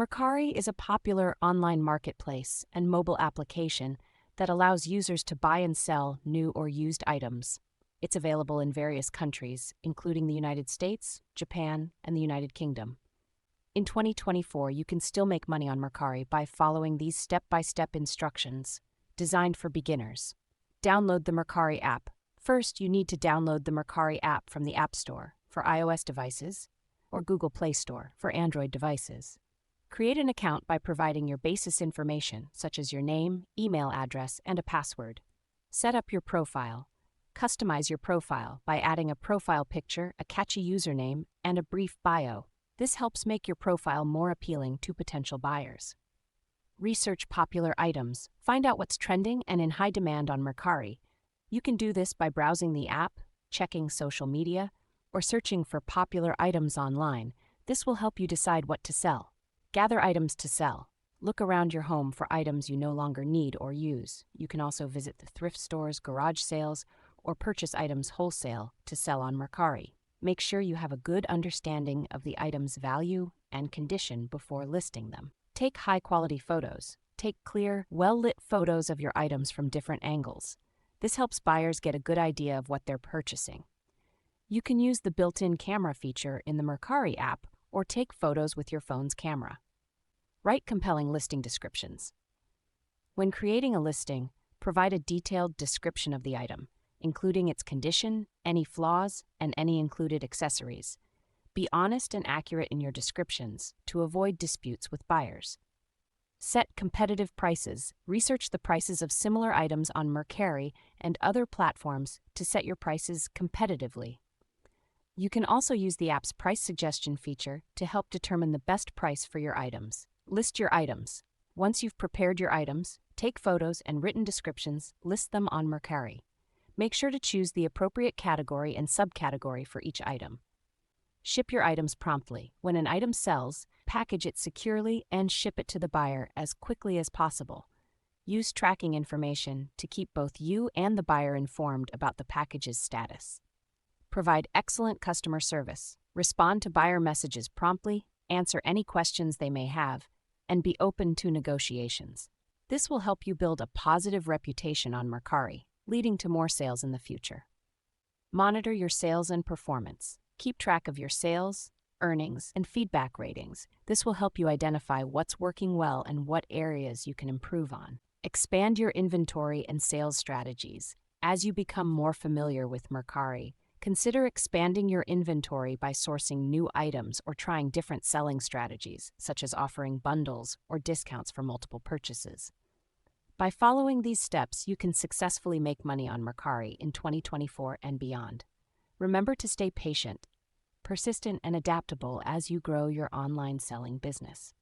Mercari is a popular online marketplace and mobile application that allows users to buy and sell new or used items. It's available in various countries, including the United States, Japan, and the United Kingdom. In 2024, you can still make money on Mercari by following these step-by-step instructions, designed for beginners. Download the Mercari app. First, you need to download the Mercari app from the App Store for iOS devices or Google Play Store for Android devices. Create an account by providing your basic information, such as your name, email address, and a password. Set up your profile. Customize your profile by adding a profile picture, a catchy username, and a brief bio. This helps make your profile more appealing to potential buyers. Research popular items. Find out what's trending and in high demand on Mercari. You can do this by browsing the app, checking social media, or searching for popular items online. This will help you decide what to sell. Gather items to sell. Look around your home for items you no longer need or use. You can also visit the thrift stores, garage sales, or purchase items wholesale to sell on Mercari. Make sure you have a good understanding of the item's value and condition before listing them. Take high-quality photos. Take clear, well-lit photos of your items from different angles. This helps buyers get a good idea of what they're purchasing. You can use the built-in camera feature in the Mercari app or take photos with your phone's camera. Write compelling listing descriptions. When creating a listing, provide a detailed description of the item, including its condition, any flaws, and any included accessories. Be honest and accurate in your descriptions to avoid disputes with buyers. Set competitive prices. Research the prices of similar items on Mercari and other platforms to set your prices competitively. You can also use the app's price suggestion feature to help determine the best price for your items. List your items. Once you've prepared your items, take photos and written descriptions, list them on Mercari. Make sure to choose the appropriate category and subcategory for each item. Ship your items promptly. When an item sells, package it securely and ship it to the buyer as quickly as possible. Use tracking information to keep both you and the buyer informed about the package's status. Provide excellent customer service. Respond to buyer messages promptly, answer any questions they may have, and be open to negotiations. This will help you build a positive reputation on Mercari, leading to more sales in the future. Monitor your sales and performance. Keep track of your sales, earnings, and feedback ratings. This will help you identify what's working well and what areas you can improve on. Expand your inventory and sales strategies. As you become more familiar with Mercari, consider expanding your inventory by sourcing new items or trying different selling strategies, such as offering bundles or discounts for multiple purchases. By following these steps, you can successfully make money on Mercari in 2024 and beyond. Remember to stay patient, persistent, and adaptable as you grow your online selling business.